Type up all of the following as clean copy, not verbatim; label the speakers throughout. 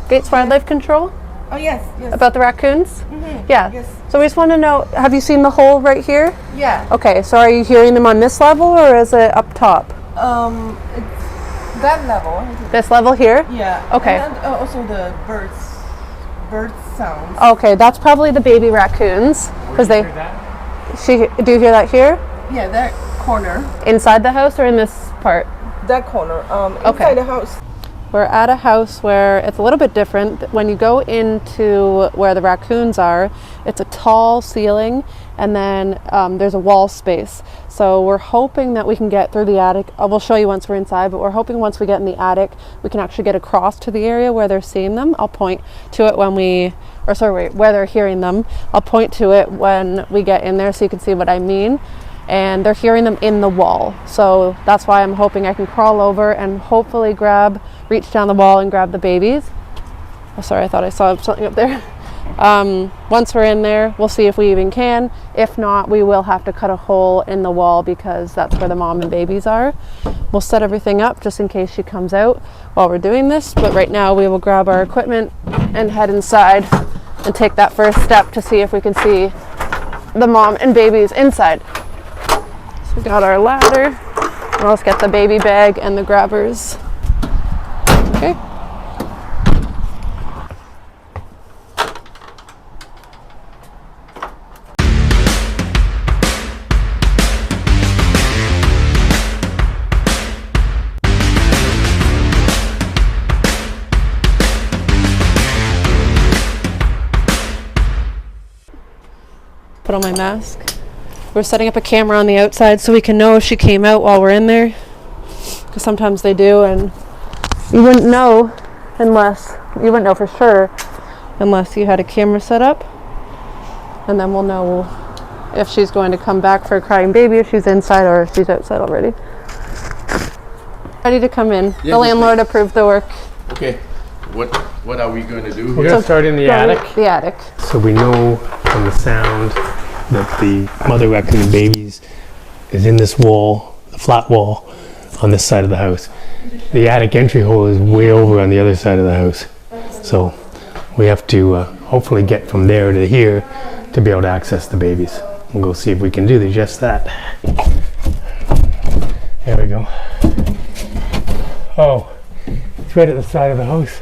Speaker 1: Gates Wildlife Control?
Speaker 2: Oh, yes.
Speaker 1: About the raccoons?
Speaker 2: Mm-hmm.
Speaker 1: Yeah.
Speaker 2: Yes.
Speaker 1: So we just want to know, have you seen the hole right here?
Speaker 2: Yeah.
Speaker 1: Okay, so are you hearing them on this level or is it up top?
Speaker 2: It's that level.
Speaker 1: This level here?
Speaker 2: Yeah.
Speaker 1: Okay.
Speaker 2: And also the bird sounds.
Speaker 1: Okay, that's probably the baby raccoons. Because do you hear that here?
Speaker 2: Yeah, that corner.
Speaker 1: Inside the house or in this part?
Speaker 2: That corner. Inside the house.
Speaker 1: We're at a house where it's a little bit different. When you go into where the raccoons are, it's a tall ceiling and then there's a wall space. So we're hoping that we can get through the attic. We'll show you once we're inside, but we're hoping once we get in the attic, we can actually get across to the area where they're seeing them. I'll point to it where they're hearing them. I'll point to it when we get in there so you can see what I mean. And they're hearing them in the wall. So that's why I'm hoping I can crawl over and hopefully reach down the wall and grab the babies. Oh, sorry, I thought I saw something up there. Once we're in there, we'll see if we even can. If not, we will have to cut a hole in the wall because that's where the mom and babies are. We'll set everything up just in case she comes out while we're doing this. But right now we will grab our equipment and head inside and take that first step to see if we can see the mom and babies inside. So we got our ladder. And let's get the baby bag and the grabbers. Okay. Put on my mask. We're setting up a camera on the outside so we can know if she came out while we're in there. Because sometimes they do, and you wouldn't know for sure unless you had a camera set up. And then we'll know if she's going to come back for a crying baby, if she's inside or if she's outside already. Ready to come in. Yeah, the landlord approved the work.
Speaker 3: Okay. What are we going to do?
Speaker 4: We're going to start in the attic.
Speaker 1: The attic.
Speaker 4: So we know from the sound that the mother raccoon and babies is in this wall, the flat wall on this side of the house. The attic entry hole is way over on the other side of the house. So we have to hopefully get from there to here to be able to access the babies. We'll go see if we can do just that. There we go. Oh, it's right at the side of the house.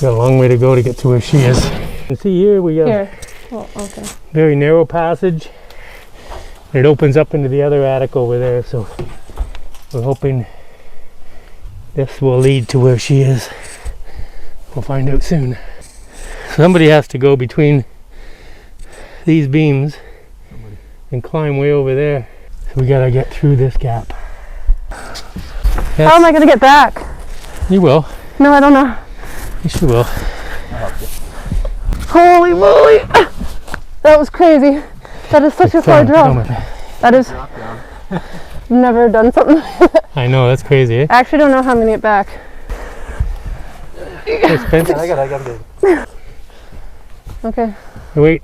Speaker 4: Got a long way to go to get to where she is. You see here we have very narrow passage. It opens up into the other attic over there, so we're hoping this will lead to where she is. We'll find out soon. Somebody has to go between these beams and climb way over there. So we gotta get through this gap.
Speaker 1: How am I gonna get back?
Speaker 4: You will.
Speaker 1: No, I don't know.
Speaker 4: Yes, you will.
Speaker 1: Holy moly! That was crazy. That is such a far drop. That is. I've never done something like that.
Speaker 4: I know, that's crazy. Eh?
Speaker 1: I actually don't know how to get back.
Speaker 4: I got it.
Speaker 1: Okay.
Speaker 4: Wait.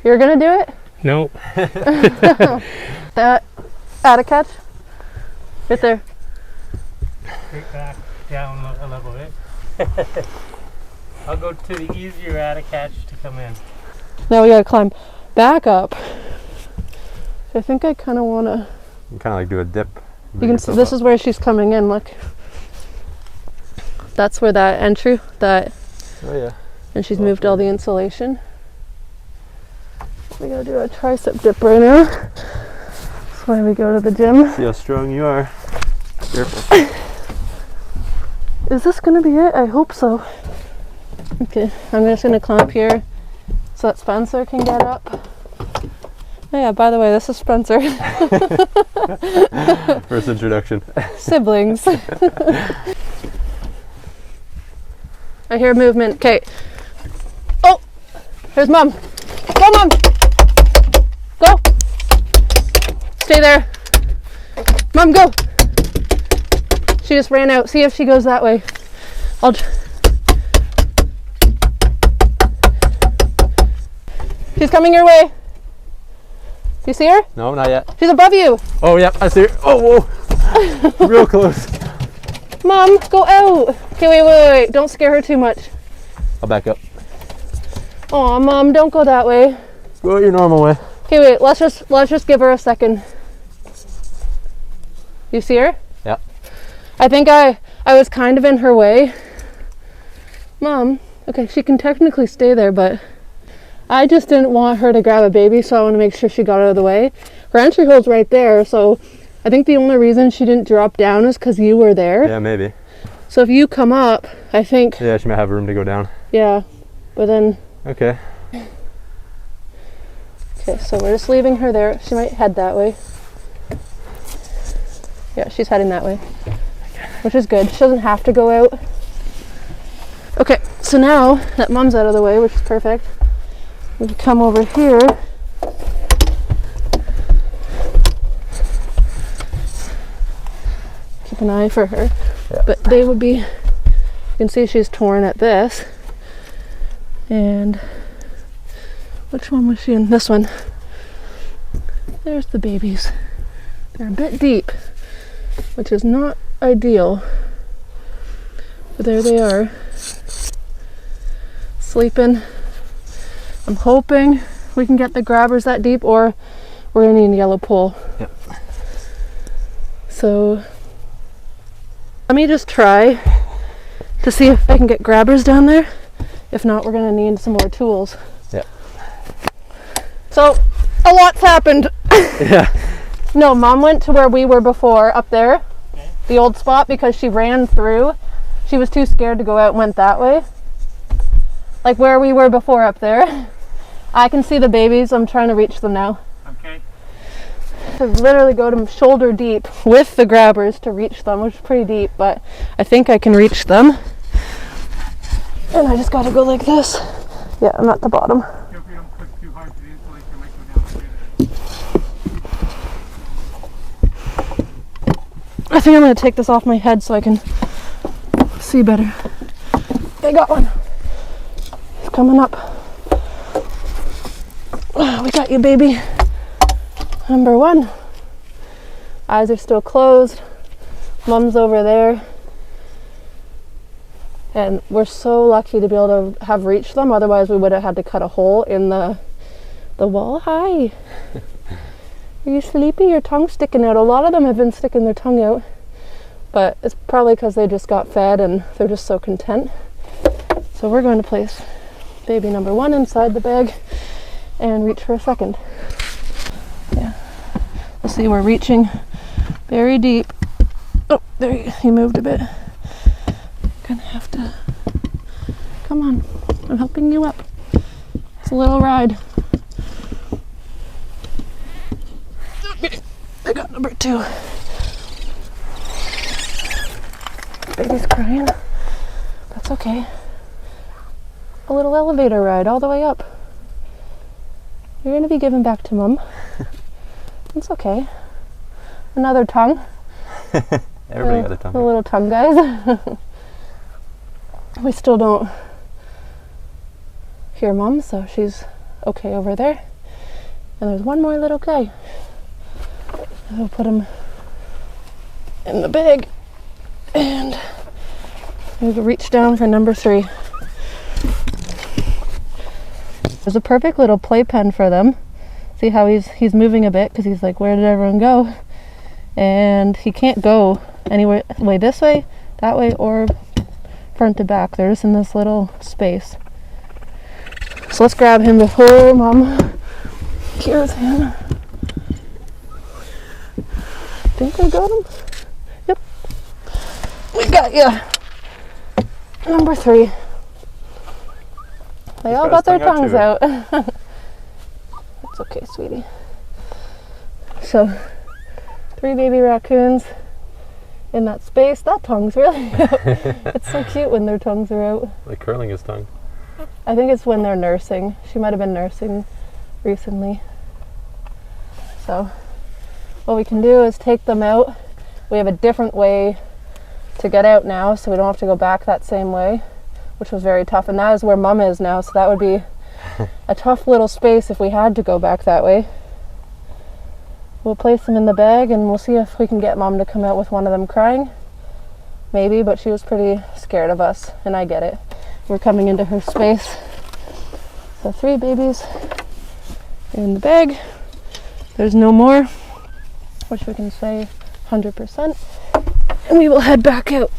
Speaker 1: You're gonna do it?
Speaker 4: No.
Speaker 1: That attic catch? Right there.
Speaker 4: Straight back down a level, right? I'll go to the easier attic catch to come in.
Speaker 1: Now we gotta climb back up. I think I kind of want to.
Speaker 5: You kind of like do a dip.
Speaker 1: You can see this is where she's coming in. Look. That's where that entry. Oh
Speaker 5: yeah.
Speaker 1: And she's moved all the insulation. We gotta do a tricep dip right now. That's why we go to the gym.
Speaker 5: See how strong you are. Careful.
Speaker 1: Is this gonna be it? I hope so. Okay, I'm just gonna climb up here so that Spencer can get up. Oh yeah, by the way, this is Spencer.
Speaker 5: First introduction.
Speaker 1: Siblings. I hear movement. Okay. Oh! Here's Mom. Go, Mom! Go! Stay there. Mom, go! She just ran out. See if she goes that way. She's coming your way. You see her?
Speaker 5: No, not yet.
Speaker 1: She's above you.
Speaker 5: Oh, yep, I see her. Oh, whoa. Real close.
Speaker 1: Mom, go out. Okay, wait. Don't scare her too much.
Speaker 5: I'll back up.
Speaker 1: Oh, Mom, don't go that way.
Speaker 5: Go your normal way.
Speaker 1: Okay, wait. Let's just give her a second. You see her?
Speaker 5: Yeah.
Speaker 1: I think I was kind of in her way. Mom, okay, she can technically stay there, but I just didn't want her to grab a baby, so I want to make sure she got out of the way. Her entry hole's right there, so I think the only reason she didn't drop down is because you were there.
Speaker 5: Yeah, maybe.
Speaker 1: So if you come up, I think...
Speaker 5: Yeah, she might have room to go down.
Speaker 1: Yeah, but then...
Speaker 5: Okay.
Speaker 1: Okay, so we're just leaving her there. She might head that way. Yeah, she's heading that way, which is good. She doesn't have to go out. Okay, so now that Mom's out of the way, which is perfect, we can come over here. Keep an eye for her.
Speaker 5: Yeah.
Speaker 1: But they would be, you can see she's torn at this. And which one was she in? This one. There's the babies. They're a bit deep, which is not ideal. But there they are. Sleeping. I'm hoping we can get the grabbers that deep, or we're gonna need a yellow pole.
Speaker 5: Yep.
Speaker 1: So let me just try to see if I can get grabbers down there. If not, we're gonna need some more tools.
Speaker 5: Yeah.
Speaker 1: So a lot's happened.
Speaker 5: Yeah.
Speaker 1: No, Mom went to where we were before, up there, the old spot, because she ran through. She was too scared to go out and went that way. Like where we were before up there. I can see the babies. I'm trying to reach them now.
Speaker 4: Okay.
Speaker 1: To literally go to them shoulder deep with the grabbers to reach them, which is pretty deep, but I think I can reach them. And I just gotta go like this. Yeah, I'm at the bottom.
Speaker 4: If you don't push too hard to the insulation, it might go down.
Speaker 1: I think I'm gonna take this off my head so I can see better. I got one. It's coming up. We got you, baby. Number 1. Eyes are still closed. Mom's over there. And we're so lucky to be able to have reached them. Otherwise, we would have had to cut a hole in the wall. Hi. Are you sleepy? Your tongue's sticking out. A lot of them have been sticking their tongue out. But it's probably because they just got fed and they're just so content. So we're going to place baby number 1 inside the bag and reach for a second. Yeah. We'll see, we're reaching very deep. Oh, there he moved a bit. Gonna have to, come on, I'm helping you up. It's a little ride. I got number 2. Baby's crying. That's okay. A little elevator ride all the way up. You're gonna be given back to Mom. It's okay. Another tongue.
Speaker 5: Everybody got a tongue.
Speaker 1: The little tongue guys. We still don't hear Mom, so she's okay over there. And there's one more little guy. I'll put him in the bag. And we'll reach down for number 3. There's a perfect little playpen for them. See how he's moving a bit because he's like, where did everyone go? And he can't go anywhere way this way, that way, or front to back. They're just in this little space. So let's grab him before Mom cures him. I think I got him. Yep. We got you. Number 3. They all got their tongues out. It's okay, sweetie. So, 3 baby raccoons in that space. That tongue's really out. It's so cute when their tongues are out.
Speaker 5: Like curling his tongue.
Speaker 1: I think it's when they're nursing. She might have been nursing recently. So, what we can do is take them out. We have a different way to get out now, so we don't have to go back that same way, which was very tough. And that is where Mom is now, so that would be a tough little space if we had to go back that way. We'll place them in the bag and we'll see if we can get Mom to come out with one of them crying. maybe, but she was pretty scared of us, and I get it. We're coming into her space. So 3 babies in the bag. There's no more, which we can say 100%. And we will head back out.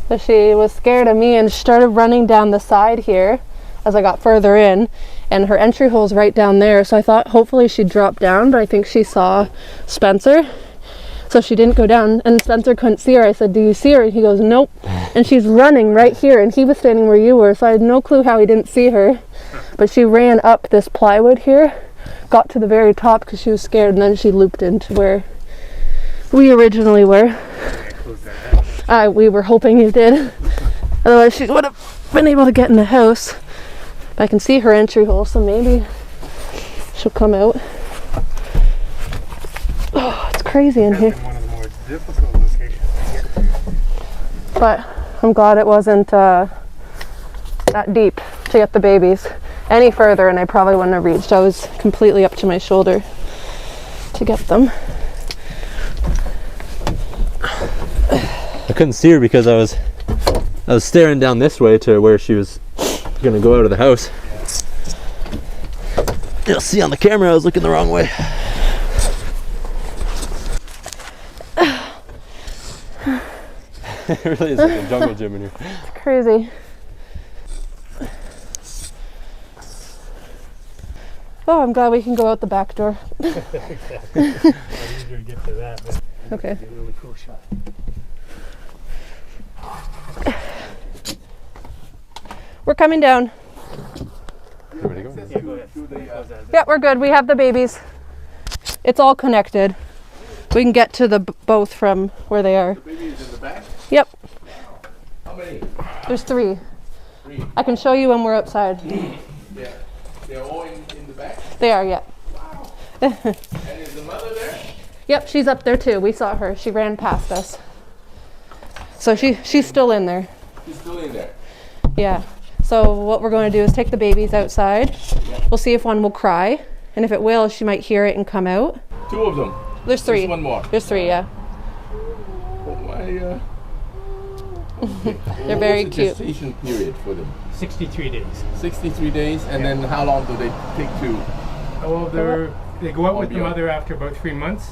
Speaker 1: So she was scared of me and started running down the side here as I got further in, and her entry hole's right down there, so I thought hopefully she'd drop down, but I think she saw Spencer, so she didn't go down, and Spencer couldn't see her. I said, do you see her? And he goes, nope. And she's running right here, and he was standing where you were, so I had no clue how he didn't see her. But she ran up this plywood here, got to the very top because she was scared, and then she looped into where we originally were. We were hoping you did. Otherwise she would have been able to get in the house. But I can see her entry hole, so maybe she'll come out. Oh, it's crazy in here.
Speaker 4: One of the more difficult locations to get to.
Speaker 1: But I'm glad it wasn't that deep to get the babies. Any further and I probably wouldn't have reached. I was completely up to my shoulder to get them.
Speaker 5: I couldn't see her because I was staring down this way to where she was gonna go out of the house. You'll see on the camera I was looking the wrong way. It really is like a jungle gym in here.
Speaker 1: It's crazy. Oh, I'm glad we can go out the back door.
Speaker 4: Exactly. I'll usually get to that, but
Speaker 1: Okay.
Speaker 4: it's a really cool shot.
Speaker 1: We're coming down.
Speaker 5: Ready to go?
Speaker 4: Yeah, go ahead.
Speaker 1: Yeah, we're good. We have the babies. It's all connected. We can get to the both from where they are.
Speaker 3: The baby is in the back?
Speaker 1: Yep.
Speaker 3: How many?
Speaker 1: There's 3.
Speaker 3: 3.
Speaker 1: I can show you when we're outside.
Speaker 3: Yeah. They're all in the back?
Speaker 1: They are, yeah.
Speaker 3: Wow. And is the mother there?
Speaker 1: Yep, she's up there too. We saw her. She ran past us. So she's still in there.
Speaker 3: She's still in there.
Speaker 1: Yeah. So what we're going to do is take the babies outside. We'll see if one will cry. And if it will, she might hear it and come out.
Speaker 3: 2 of them.
Speaker 1: There's 3.
Speaker 3: There's one more.
Speaker 1: There's 3, yeah.
Speaker 3: Oh my.
Speaker 1: They're very
Speaker 3: What's the
Speaker 1: cute.
Speaker 3: gestation period for them?
Speaker 4: 63 days.
Speaker 3: 63 days, and then how long do they take to?
Speaker 4: Oh, they go out with the
Speaker 3: beyond.
Speaker 4: mother after about 3 months,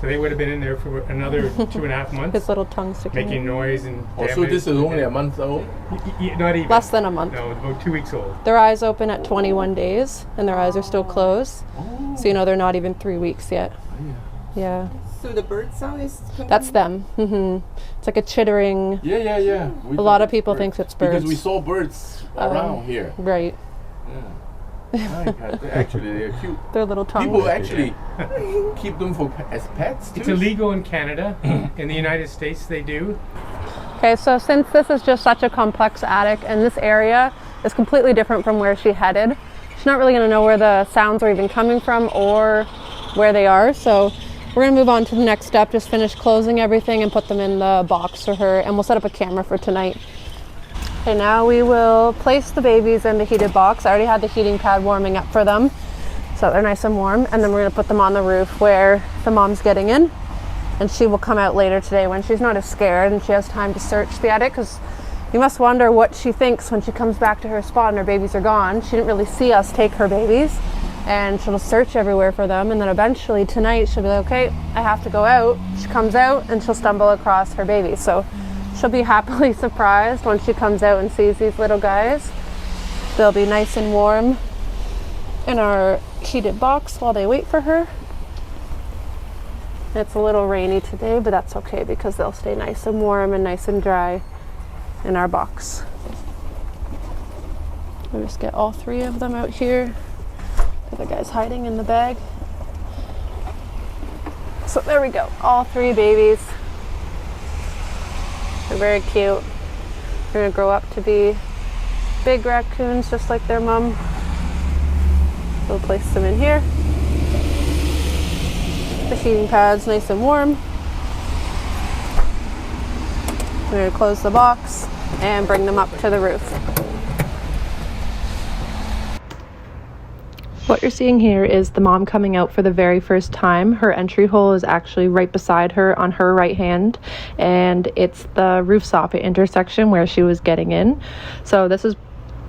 Speaker 4: so they would have been in there for another 2.5 months,
Speaker 1: His little tongue sticking
Speaker 4: making
Speaker 1: out.
Speaker 4: noise and
Speaker 3: Oh, so
Speaker 4: damage.
Speaker 3: this is only a month old?
Speaker 4: Not even.
Speaker 1: Less than a month.
Speaker 4: No, about 2 weeks old.
Speaker 1: Their eyes open at 21 days, and their eyes are still closed. So you know they're not even 3 weeks yet. Yeah.
Speaker 2: So the bird sound is coming?
Speaker 1: That's them. It's like a chittering.
Speaker 3: Yeah.
Speaker 1: A lot of people think it's birds.
Speaker 3: Because we saw birds around here.
Speaker 1: Right.
Speaker 3: Yeah. Actually, they're cute.
Speaker 1: Their little tongue.
Speaker 3: People actually keep them as pets too.
Speaker 4: It's illegal in Canada. In the United States, they do.
Speaker 1: Okay, so since this is just such a complex attic, and this area is completely different from where she headed, she's not really going to know where the sounds are even coming from or where they are. So we're going to move on to the next step, just finish closing everything and put them in the box for her, and we'll set up a camera for tonight. Okay, now we will place the babies in the heated box. I already had the heating pad warming up for them, so they're nice and warm, and then we're going to put them on the roof where the mom's getting in, and she will come out later today when she's not as scared and she has time to search the attic, because you must wonder what she thinks when she comes back to her spot and her babies are gone. She didn't really see us take her babies, and she'll search everywhere for them, and then eventually tonight she'll be like, okay, I have to go out. She comes out and she'll stumble across her babies. So she'll be happily surprised when she comes out and sees these little guys. They'll be nice and warm in our heated box while they wait for her. It's a little rainy today, but that's okay because they'll stay nice and warm and nice and dry in our box. We'll just get all 3 of them out here. The other guy's hiding in the bag. So there we go, all 3 babies. They're very cute. They're gonna grow up to be big raccoons just like their mom. We'll place them in here. The heating pad's nice and warm. We're gonna close the box and bring them up to the roof. What you're seeing here is the mom coming out for the very first time. Her entry hole is actually right beside her on her right hand, and it's the roof soffit intersection where she was getting in. So this is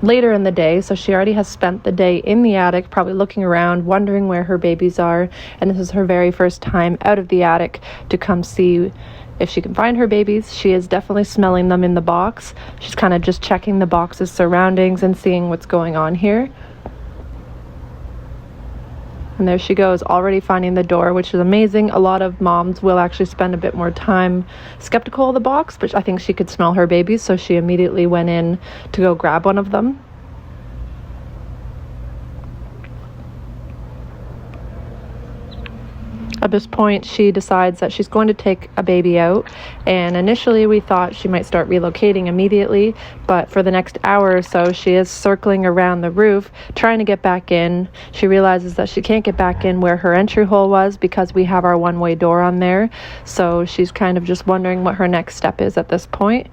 Speaker 1: later in the day, so she already has spent the day in the attic, probably looking around, wondering where her babies are, and this is her very first time out of the attic to come see if she can find her babies. She is definitely smelling them in the box. She's kind of just checking the box's surroundings and seeing what's going on here. And there she goes, already finding the door, which is amazing. A lot of moms will actually spend a bit more time skeptical of the box, but I think she could smell her babies, so she immediately went in to go grab one of them. At this point, she decides that she's going to take a baby out, and initially we thought she might start relocating immediately, but for the next hour or so she is circling around the roof trying to get back in. She realizes that she can't get back in where her entry hole was because we have our one-way door on there, so she's kind of just wondering what her next step is at this point.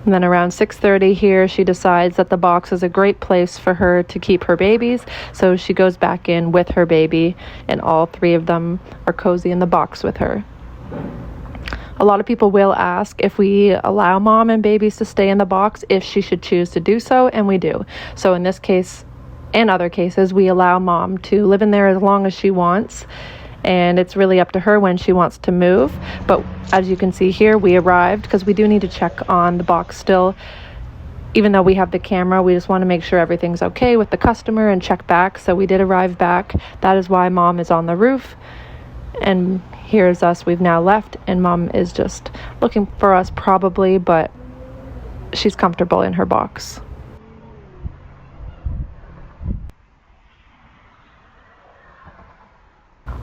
Speaker 1: And then around 6:30 here, she decides that the box is a great place for her to keep her babies. So she goes back in with her baby, and all three of them are cozy in the box with her. A lot of people will ask if we allow mom and babies to stay in the box, if she should choose to do so, and we do. So in this case and other cases, we allow mom to live in there as long as she wants. And it's really up to her when she wants to move. But as you can see here, we arrived because we do need to check on the box still. Even though we have the camera, we just want to make sure everything's okay with the customer and check back. So we did arrive back. That is why mom is on the roof. And here's us. We've now left, and mom is just looking for us probably, but she's comfortable in her box.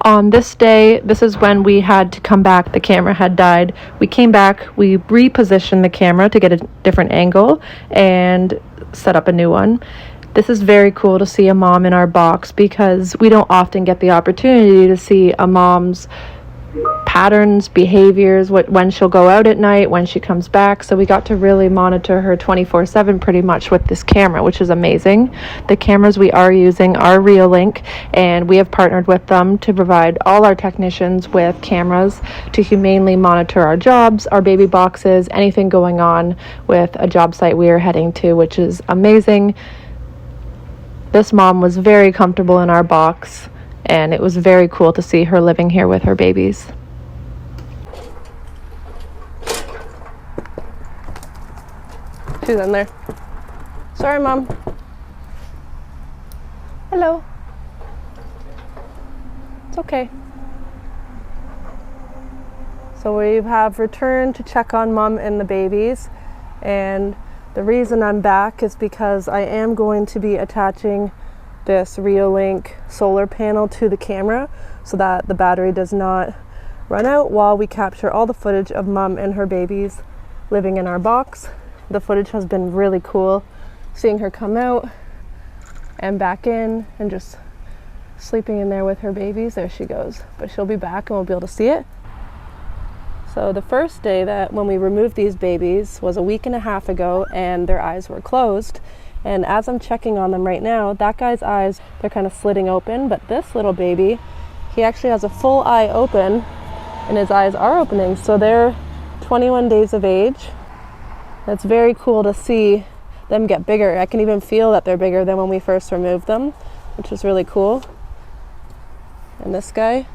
Speaker 1: On this day, this is when we had to come back. The camera had died. We came back, we repositioned the camera to get a different angle and set up a new one. This is very cool to see a mom in our box because we don't often get the opportunity to see a mom's patterns, behaviors, when she'll go out at night, when she comes back. So we got to really monitor her 24/7 pretty much with this camera, which is amazing. The cameras we are using are Reolink, and we have partnered with them to provide all our technicians with cameras to humanely monitor our jobs, our baby boxes, anything going on with a job site we are heading to, which is amazing. This mom was very comfortable in our box, and it was very cool to see her living here with her babies. She's in there. Sorry, Mom. Hello. It's okay. So we have returned to check on Mom and the babies, and the reason I'm back is because I am going to be attaching this Reolink solar panel to the camera so that the battery does not run out while we capture all the footage of Mom and her babies living in our box. The footage has been really cool, seeing her come out and back in and just sleeping in there with her babies. There she goes, but she'll be back and we'll be able to see it. So the first day that when we removed these babies was a week and a half ago, and their eyes were closed. And as I'm checking on them right now, that guy's eyes, they're kind of slitting open, but this little baby, he actually has a full eye open and his eyes are opening. So they're 21 days of age. It's very cool to see them get bigger. I can even feel that they're bigger than when we first removed them, which is really cool. And this guy,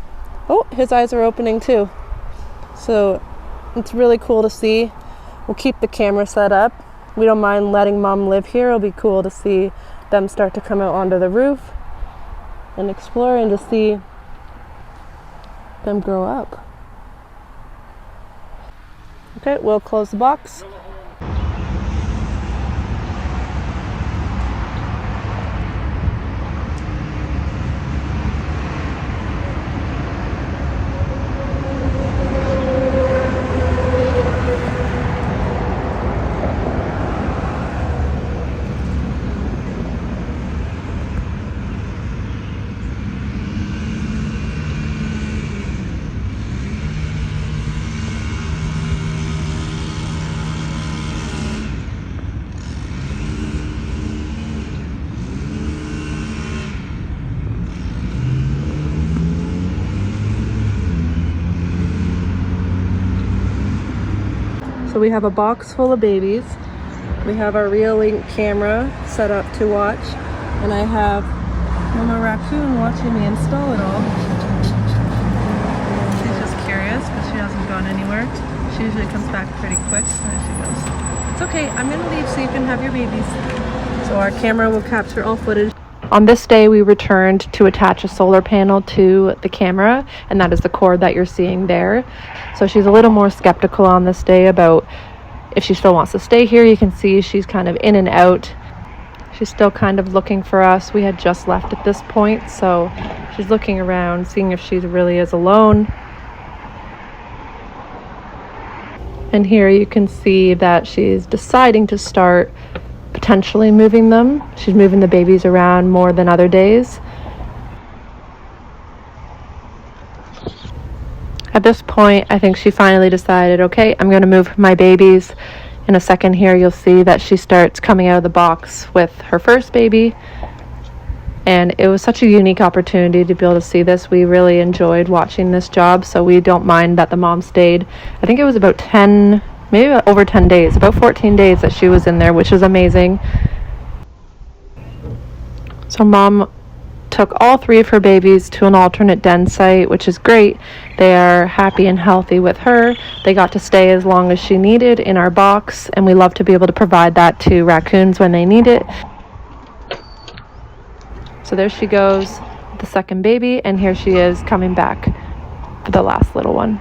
Speaker 1: oh, his eyes are opening too. So it's really cool to see. We'll keep the camera set up. We don't mind letting Mom live here. It'll be cool to see them start to come out onto the roof and explore, and to see them grow up. Okay, we'll close the box. So we have a box full of babies. We have our Reolink camera set up to watch. And I have Mama Raccoon watching me install it all. She's just curious, but she hasn't gone anywhere. She usually comes back pretty quick. There she goes. It's okay, I'm gonna leave so you can have your babies. So our camera will capture all footage. On this day, we returned to attach a solar panel to the camera, and that is the cord that you're seeing there. So she's a little more skeptical on this day about if she still wants to stay here. You can see she's kind of in and out. She's still kind of looking for us. We had just left at this point, so she's looking around, seeing if she really is alone. And here you can see that she's deciding to start potentially moving them. She's moving the babies around more than other days. At this point, I think she finally decided, okay, I'm going to move my babies. In a second here, you'll see that she starts coming out of the box with her first baby. And it was such a unique opportunity to be able to see this. We really enjoyed watching this job, so we don't mind that the mom stayed. I think it was about 10, maybe over 10 days, about 14 days that she was in there, which is amazing. So mom took all 3 of her babies to an alternate den site, which is great. They are happy and healthy with her. They got to stay as long as she needed in our box, and we love to be able to provide that to raccoons when they need it. So there she goes, the second baby, and here she is coming back for the last little one.